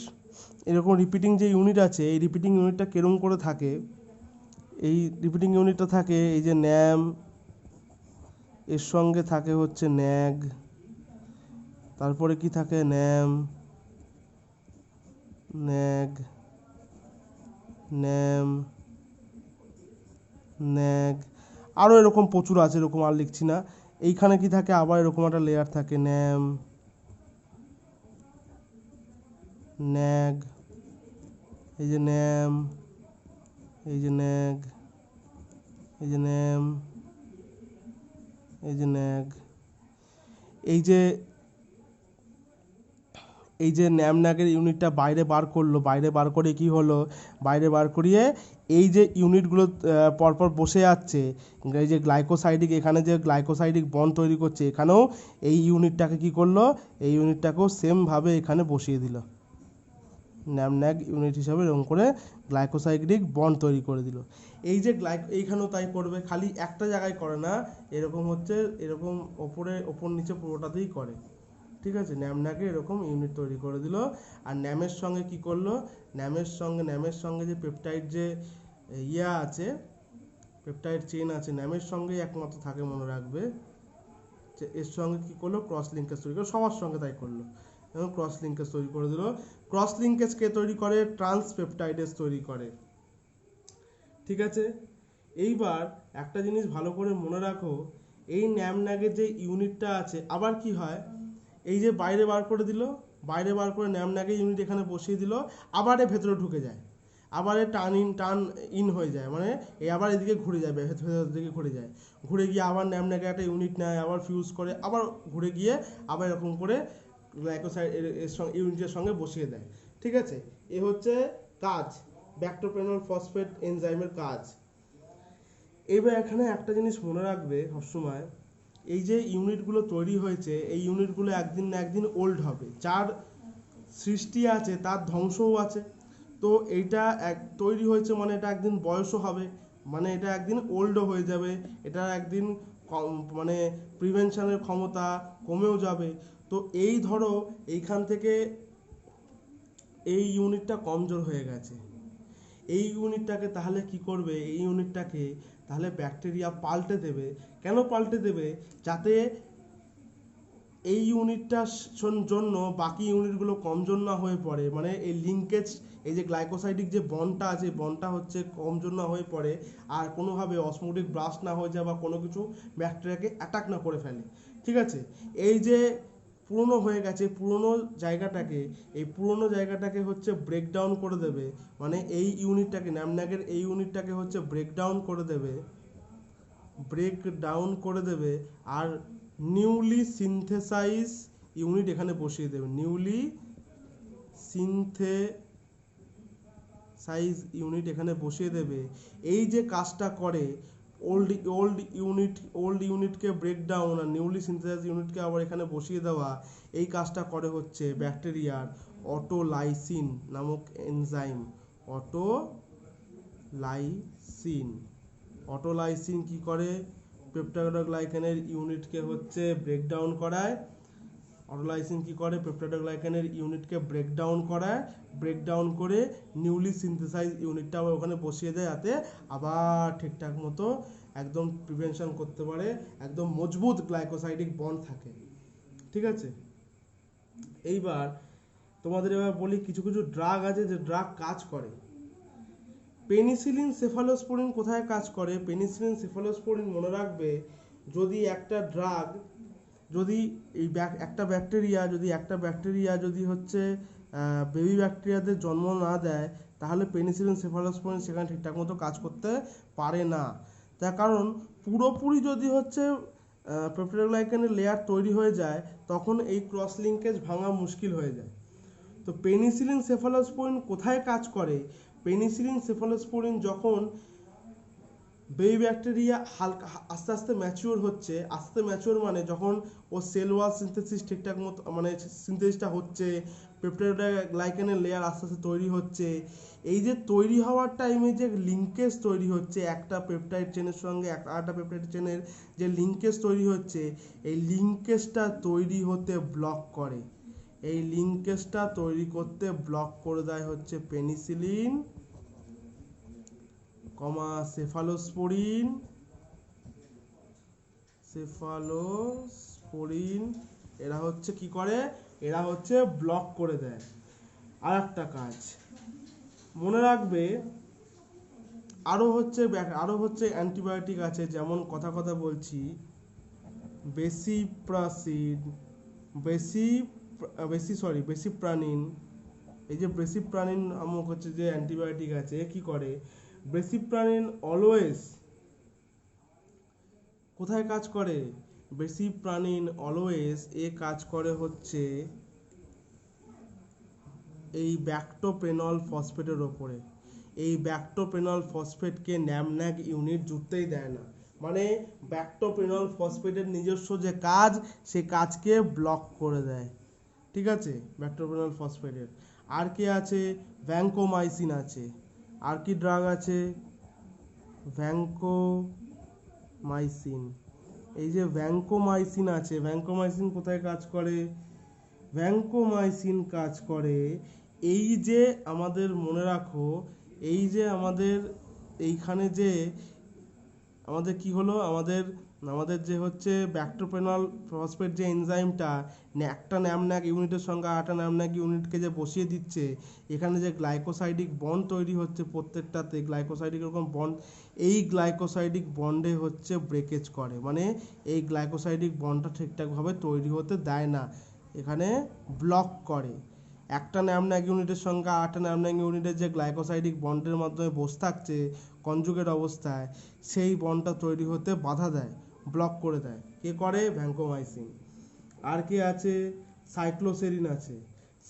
এরকম রিপিটিং যে ইউনিট আছে, এই রিপিটিং ইউনিটটা কেরম করে থাকে, এই রিপিটিং ইউনিটটা থাকে এই যে ন্যাম, এর সঙ্গে থাকে হচ্ছে ন্যাগ, তারপরে কি থাকে, ন্যাম, ন্যাগ, ন্যাম, ন্যাগ, আরও এরকম প্রচুর আছে, এরকম আর লিখছি না। এইখানে কি থাকে, আবার এরকম একটা লেয়ার থাকে, ন্যাম, ন্যাগ, এই যে ন্যাম, এই যে ন্যাগ, এই যে ন্যাম, এই যে ন্যাগ, এই যে এই যে ন্যামন্যাগের ইউনিটটা বাইরে বার করলো, বাইরে বার করে কি হলো, বাইরে বার করিয়ে এই যে ইউনিটগুলো পরপর বসে যাচ্ছে, এই যে গ্লাইকোসাইডিক, এখানে যে গ্লাইকোসাইডিক বন্ড তৈরি করছে, এখানেও এই ইউনিটটাকে কি করলো, এই ইউনিটটাকেও সেমভাবে এখানে বসিয়ে দিল। ন্যামন্যাগ ইউনিট হিসাবে এরকম করে গ্লাইকোসাইক্লিক বন্ড তৈরি করে দিল। এই যে এইখানেও তাই করবে, খালি একটা জায়গায় করে না, এরকম হচ্ছে এরকম ওপর নিচে পুরোটাতেই করে। ঠিক আছে, ন্যামন্যাগে এরকম ইউনিট তৈরি করে দিল। আর ন্যামের সঙ্গে কি করলো, ন্যামের সঙ্গে যে পেপটাইড যে আছে, পেপটাইড চেন আছে, ন্যামের সঙ্গেই একমাত্র থাকে, মনে রাখবে। যে এর সঙ্গে কি করলো, ক্রস লিঙ্কেজ তৈরি করলো, সবার সঙ্গে তাই করলো, এবং ক্রস লিঙ্কেজ তৈরি করে দিল। ক্রস লিঙ্কেজ কে তৈরি করে, ট্রান্সপেপটাইডেজ তৈরি করে। ঠিক আছে, এইবার একটা জিনিস ভালো করে মনে রাখো, এই ন্যামন্যাগের যে ইউনিটটা আছে, আবার কি হয়, এই যে বাইরে বার করে দিল, বাইরে বার করে ন্যামন্যাগের ইউনিট এখানে বসিয়ে দিল, আবার এর ভেতরে ঢুকে যায়, আবার এ টার্ন ইন হয়ে যায়, মানে এই আবার এদিকে ঘুরে যায়, ভেতরের দিকে ঘুরে যায়, ঘুরে গিয়ে আবার ন্যামন্যাগে একটা ইউনিট নেয়, আবার ফিউজ করে, আবার ঘুরে গিয়ে আবার এরকম করে গ্লাইকোসাইড এর সঙ্গে ইউনিটের সঙ্গে বসিয়ে দেয়। ঠিক আছে, এ হচ্ছে কাজ, ব্যাক্টোপ্রেনল ফসফেট এনজাইমের কাজ। এবার এখানে একটা জিনিস মনে রাখবে সবসময়, এই যে ইউনিটগুলো তৈরি হয়েছে, এই ইউনিটগুলো একদিন না একদিন ওল্ড হবে, যার সৃষ্টি আছে তার ধ্বংসও আছে। তো এইটা তৈরি হয়েছে মানে এটা একদিন বয়সও হবে, মানে এটা একদিন ওল্ডও হয়ে যাবে, এটা একদিন মানে প্রিভেনশনের ক্ষমতা কমেও যাবে। তো এই ধরো এইখান থেকে এই ইউনিটটা কমজোর হয়ে গেছে, এই ইউনিটটাকে তাহলে কি করবে, এই ইউনিটটাকে তাহলে ব্যাকটেরিয়া পাল্টে দেবে। কেন পাল্টে দেবে, যাতে এই ইউনিটটার জন্য বাকি ইউনিটগুলো কমজোর না হয়ে পড়ে, মানে এই লিঙ্কেজ, এই যে গ্লাইকোসাইডিক যে বন্ডটা আছে, বন্ডটা হচ্ছে কমজোর না হয়ে পড়ে, আর কোনোভাবে অসমোটিক ব্রাস্ট না হয়ে যায়, বা কোনো কিছু ব্যাকটেরিয়াকে অ্যাটাক না করে ফেলে। ঠিক আছে, এই যে পুরনো হয়ে গেছে পুরনো জায়গাটাকে হচ্ছে ব্রেকডাউন করে দেবে, মানে এই ইউনিটটাকে, ন্যামন্যাগের এই ইউনিটটাকে হচ্ছে ব্রেকডাউন করে দেবে, আর নিউলি সিনথেসাইজ ইউনিট এখানে বসিয়ে দেবে, নিউলি সিনথেসাইজ ইউনিট এখানে বসিয়ে দেবে। এই যে কাজটা করে, ওল্ড ইউনিটকে ব্রেকডাউন আর নিউলি সিনথেসাইজ ইউনিটকে আবার এখানে বসিয়ে দেওয়া, এই কাজটা করে হচ্ছে ব্যাকটেরিয়ার অটোলাইসিন নামক এনজাইম। অটোলাইসিন কি করে, পেপটাইডোগ্লাইকানের ইউনিটকে হচ্ছে ব্রেকডাউন করায়। অটোলাইসিন কি করে, পেপটাইডোগ্লাইকানের ইউনিটকে ব্রেকডাউন করে নিউলি সিনথেসাইজ ইউনিটটা ওখানে বসিয়ে দেয়, যাতে আবার ঠিকঠাক মতো একদম প্রিভেনশন করতে পারে, একদম মজবুত গ্লাইকোসাইডিক বন্ড থাকে। ঠিক আছে, এইবার তোমাদের এবার বলি কিছু কিছু ড্রাগ আছে যে ড্রাগ কাজ করে। পেনিসিলিন সেফালোস্পোরিন কোথায় কাজ করে, পেনিসিলিন সেফালোস্পোরিন মনে রাখবে, যদি একটা ড্রাগ, যদি এই একটা ব্যাকটেরিয়া যদি হচ্ছে বেবি ব্যাকটেরিয়াদের জন্ম না দেয়, তাহলে পেনিসিলিন সেফালোস্পোরিন সেখানে ঠিকঠাক মতো কাজ করতে পারে না। তার কারণ পুরোপুরি যদি হচ্ছে পেপটাইডোগ্লাইকানের লেয়ার তৈরি হয়ে যায়, তখন এই ক্রস লিঙ্কেজ ভাঙা মুশকিল হয়ে যায়। তো পেনিসিলিন সেফালোস্পোরিন কোথায় কাজ করে, পেনিসিলিন সেফালোস্পোরিন যখন বেবি ব্যাকটেরিয়া হালকা আস্তে আস্তে ম্যাচিওর মানে যখন ও সেল ওয়াল সিনথেসিস ঠিকঠাক মতো, মানে সিনথেসিসটা হচ্ছে, পেপটাইডোগ্লাইকানের লেয়ার আস্তে আস্তে তৈরি হচ্ছে, এই যে তৈরি হওয়ার টাইমে যে লিঙ্কেজ তৈরি হচ্ছে, একটা পেপটাইড চেনের সঙ্গে একটা পেপটাইড চেনের যে লিঙ্কেজ তৈরি হচ্ছে, এই লিঙ্কেজটা তৈরি হতে ব্লক করে, এই লিঙ্কেজটা তৈরি করতে ব্লক করে দেয় হচ্ছে পেনিসিলিন, সেফালোস্পোরিন এরা হচ্ছে কি করে, এরা হচ্ছে ব্লক করে দেয়। আর একটা কাজ মনে রাখবে, আরো হচ্ছে অ্যান্টিবায়োটিক আছে, যেমন কথা বলছি বেসিপ্রানিন। এই যে বেসিপ্রানিন নামক হচ্ছে যে অ্যান্টিবায়োটিক আছে, কি করে, বেসিপ্রানিন অলওয়েজ কোথায় কাজ করে, বেসিপ্রানিন অলওয়েজ কাজ করে হচ্ছে এই ব্যাক্টোপ্রেনল ফসফেটের ওপরে। এই ব্যাক্টোপ্রেনল ফসফেটকে ন্যামন্যাগ ইউনিট জুড়তেই দেয় না, মানে ব্যাক্টোপ্রেনল ফসফেটের নিজস্ব যে কাজ, সে কাজকে ব্লক করে দেয়। ঠিক আছে, ব্যাক্টোপ্রেনল ফসফেটের। আর কে আছে, ভ্যাঙ্কোমাইসিন আছে। আর কি ড্রাগ আছে, ভ্যাঙ্কোমাইসিন। এই যে ভ্যাঙ্কোমাইসিন আছে, ভ্যাঙ্কোমাইসিন কোথায় কাজ করে, ভ্যাঙ্কোমাইসিন কাজ করে এই যে আমাদের মনে রাখো, এই যে আমাদের এইখানে যে আমাদের কি হলো, আমাদের আমাদের যে হচ্ছে ব্যাক্টোপেনল ফসফেট যে এনজাইমটা একটা ন্যামন্যাক ইউনিটের সঙ্গে আরেকটা ন্যামন্যাক ইউনিটকে যে বসিয়ে দিচ্ছে, এখানে যে গ্লাইকোসাইডিক বন্ড তৈরি হচ্ছে প্রত্যেকটাতে গ্লাইকোসাইডিক এরকম বন্ড, এই গ্লাইকোসাইডিক বন্ডে হচ্ছে ব্রেকেজ করে, মানে এই গ্লাইকোসাইডিক বন্ডটা ঠিকঠাকভাবে তৈরি হতে দেয় না, এখানে ব্লক করে। একটা ন্যামন্যাক ইউনিটের সঙ্গে আরেকটা ন্যামন্যাক ইউনিটের যে গ্লাইকোসাইডিক বন্ডের মাধ্যমে বসে থাকছে কনজুগেট অবস্থায়, সেই বন্ডটা তৈরি হতে বাধা দেয়, ব্লক করে দেয়। কে করে, ভ্যাঙ্কোমাইসিন। আর কে আছে, সাইক্লোসেরিন আছে।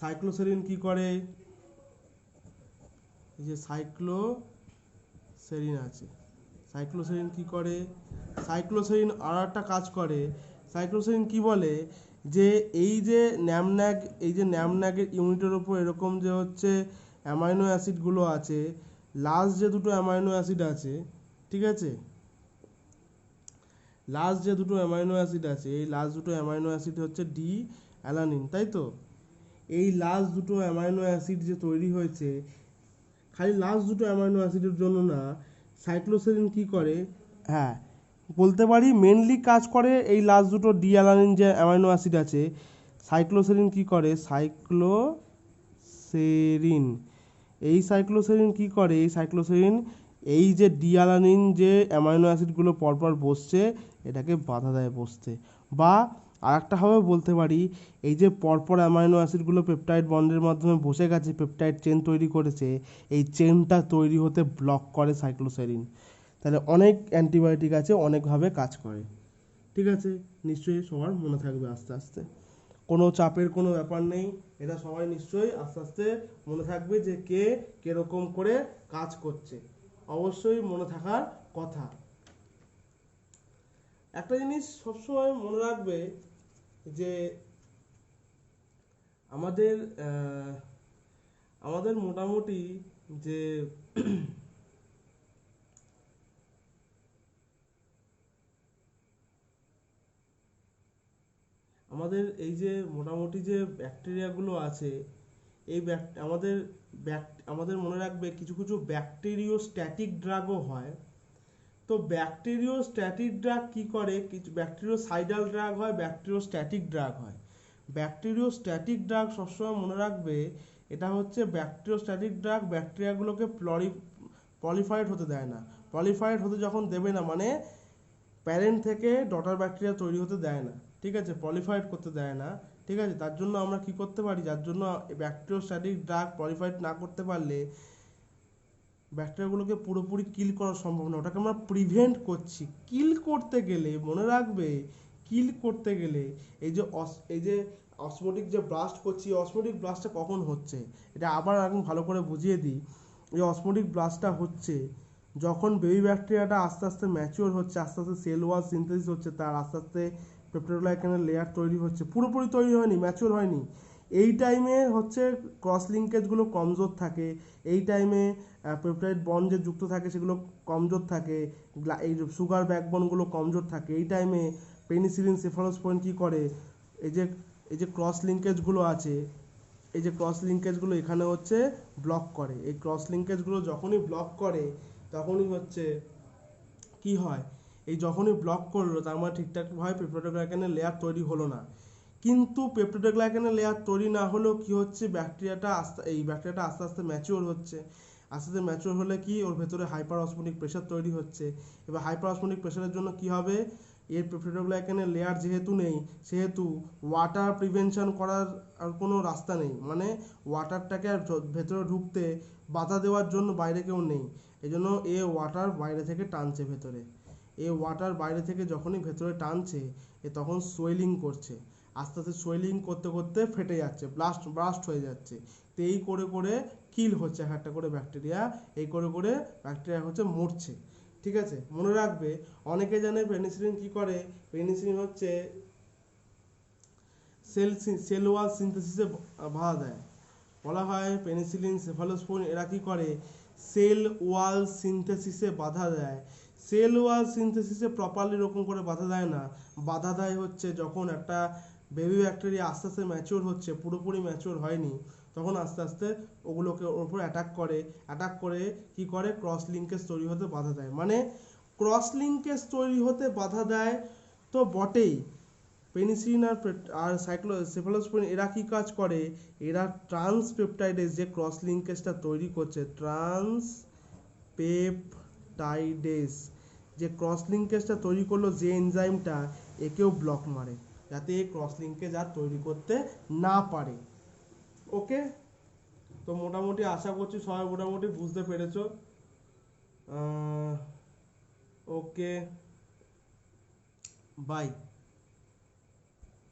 সাইক্লোসেরিন কি করে, এই যে সাইক্লোসেরিন আছে, সাইক্লোসেরিন কি করে, সাইক্লোসেরিন আর একটা কাজ করে। সাইক্লোসেরিন কি বলে, যে এই যে ন্যামন্যাক, এই যে ন্যামন্যাকের ইউনিটের উপর এরকম যে হচ্ছে অ্যামাইনো অ্যাসিডগুলো আছে, লাস্ট যে দুটো অ্যামাইনো অ্যাসিড আছে, ঠিক আছে, লাস্ট যে দুটো অ্যামাইনো অ্যাসিড আছে, এই লাস্ট দুটো অ্যামাইনো অ্যাসিড হচ্ছে ডি অ্যালানিন, তাই তো। এই লাস্ট দুটো অ্যামাইনো অ্যাসিড যে তৈরি হয়েছে, খালি লাস্ট দুটো অ্যামাইনো অ্যাসিডের জন্য না, সাইক্লোসেরিন কি করে, হ্যাঁ বলতে পারি মেনলি কাজ করে এই লাস্ট দুটো ডি অ্যালানিন যে অ্যামাইনো অ্যাসিড আছে, সাইক্লোসেরিন কি করে, সাইক্লোসেরিন, এই সাইক্লোসেরিন কি করে, এই সাইক্লোসেরিন এই যে ডিঅ্যালানিন যে অ্যামাইনো অ্যাসিডগুলো পরপর বসছে এটাকে বাধা দেয় বসতে। বা আরেকটাভাবে বলতে পারি, এই যে পরপর অ্যামাইনো অ্যাসিডগুলো পেপটাইড বন্ডের মাধ্যমে বসে গেছে, পেপটাইড চেন তৈরি করেছে, এই চেনটা তৈরি হতে ব্লক করে সাইক্লোসেরিন। তাহলে অনেক অ্যান্টিবায়োটিক আছে, অনেকভাবে কাজ করে, ঠিক আছে, নিশ্চয়ই সবার মনে থাকবে আস্তে আস্তে, কোনো চাপের কোনো ব্যাপার নেই, এটা সবাই নিশ্চয়ই আস্তে আস্তে মনে থাকবে যে কে কিরকম করে কাজ করছে, অবশ্যই মনে থাকার কথা। একটা জিনিস সবসময় মনে রাখবে যে আমাদের আমাদের মোটামুটি যে আমাদের এই যে মোটামুটি যে ব্যাকটেরিয়াগুলো আছে, এই আমাদের মনে রাখবে কিছু কিছু ব্যাকটেরিওস্ট্যাটিক ড্রাগও হয়। তো ব্যাকটেরিওস্ট্যাটিক ড্রাগ কি করে, কিছু ব্যাকটেরিওসাইডাল ড্রাগ হয়, ব্যাকটেরিওস্ট্যাটিক ড্রাগ হয়। ব্যাকটেরিওস্ট্যাটিক ড্রাগ সবসময় মনে রাখবে, এটা হচ্ছে ব্যাকটেরিওস্ট্যাটিক ড্রাগ ব্যাকটেরিয়াগুলোকে পলিফাইড হতে দেয় না। পলিফাইড হতে যখন দেবে না, মানে প্যারেন্ট থেকে ডটার ব্যাকটেরিয়া তৈরি হতে দেয় না, ঠিক আছে, পলিফাইড করতে দেয় না, ঠিক আছে। তার জন্য আমরা কি করতে পারি, যার জন্য ব্যাকটেরিওস্ট্যাটিক ড্রাগ পলিফাইড না করতে পারলে ব্যাকটেরিয়াগুলোকে পুরোপুরি কিল করা সম্ভব না, ওটাকে আমরা প্রিভেন্ট করছি। কিল করতে গেলে মনে রাখবে, কিল করতে গেলে এই যে অসমোটিক যে ব্লাস্ট করছি, অসমোটিক ব্লাস্টটা কখন হচ্ছে, এটা আবার এখন ভালো করে বুঝিয়ে দিই। এই অসমোটিক ব্লাস্টটা হচ্ছে যখন বেবি ব্যাকটেরিয়াটা আস্তে আস্তে ম্যাচিওর হচ্ছে, আস্তে আস্তে সেল ওয়াল সিনথেসিস হচ্ছে, তার আস্তে আস্তে পেপটিডোগ্লাইকানের লেয়ার তৈরি হচ্ছে, পুরোপুরি তৈরি হয়নি, ম্যাচিওর হয়নি, এই টাইমে হচ্ছে ক্রস লিঙ্কেজগুলো কমজোর থাকে, এই টাইমে পেপটাইড বন্ড যে যুক্ত থাকে সেগুলো কমজোর থাকে, এই সুগার ব্যাকবোনগুলো কমজোর থাকে, এই টাইমে পেনিসিলিন সেফালোস্পোরিন কী করে, এই যে ক্রস লিঙ্কেজগুলো আছে, এই যে ক্রস লিঙ্কেজগুলো এখানে হচ্ছে ব্লক করে, এই ক্রস লিঙ্কেজগুলো যখনই ব্লক করে তখনই হচ্ছে কি হয়, এই যখনই ব্লক করলো তার মানে ঠিকঠাকভাবে পেপটিডোগ্লাইকানের লেয়ার তৈরি হলো না। কিন্তু পেপটিডোগ্লাইকানের লেয়ার তৈরি না হলেও কি হচ্ছে, এই ব্যাকটেরিয়াটা আস্তে আস্তে ম্যাচিওর হচ্ছে, আস্তে আস্তে ম্যাচিওর হলে কি ওর ভেতরে হাইপার অসমোটিক প্রেশার তৈরি হচ্ছে। এবার হাইপার অসমোটিক প্রেশারের জন্য কি হবে, এর পেপটিডোগ্লাইকানের লেয়ার যেহেতু নেই, সেহেতু ওয়াটার প্রিভেনশন করার আর কোনো রাস্তা নেই, মানে ওয়াটারটাকে আর ভেতরে ঢুকতে বাধা দেওয়ার জন্য বাইরে কেউ নেই, এই জন্য ওয়াটার বাইরে থেকে টানছে ভেতরে, ওয়াটার বাইরে থেকে যখনই ভেতরে টানছে তখন সোয়েলিং করছে, আস্তে আস্তে সোয়েলিং করতে করতে ফেটে যাচ্ছে, ব্লাস্ট হয়ে যাচ্ছে। তো এই করে করে কিল হচ্ছে একটা করে ব্যাকটেরিয়া, এই করে করে ব্যাকটেরিয়া হচ্ছে মরছে, ঠিক আছে। মনে রাখবে, অনেকে জানে পেনিসিলিন কি করে, পেনিসিলিন হচ্ছে সেল ওয়াল সিনথেসিসে বাধা দেয়। বলা হয় পেনিসিলিন, সেফালোস্পোরিন এরা কি করে, সেল ওয়াল সিনথেসিসে বাধা দেয়। সেল ওয়াল সিনথেসিসে প্রপারলি এরকম করে বাধা দেয় না, বাধা দেয় হচ্ছে যখন একটা বেবি ব্যাকটেরিয়া আস্তে আস্তে ম্যাচিওর হচ্ছে, পুরোপুরি ম্যাচিওর হয়নি, তখন আস্তে আস্তে ওগুলোকে ওর উপর অ্যাটাক করে কি করে, ক্রস লিঙ্কেজ তৈরি হতে বাধা দেয়। মানে ক্রস লিঙ্কেজ তৈরি হতে বাধা দেয় তো বটেই, পেনিসিলিন আর সেফালোস্পোরিন এরা কি কাজ করে, এরা ট্রান্সপেপটাইডেজ যে ক্রস লিঙ্কেজটা তৈরি করছে, ট্রান্সপেপটাইডেজ যে ক্রস লিঙ্কেজটা তৈরি করলো, যে এনজাইমটা, একেও ব্লক মারে যাতে এই ক্রস লিঙ্কেজ আর তৈরি করতে না পারে। ওকে, তো মোটামুটি আশা করছি সবাই মোটামুটি বুঝতে পেরেছো। ওকে, বাই।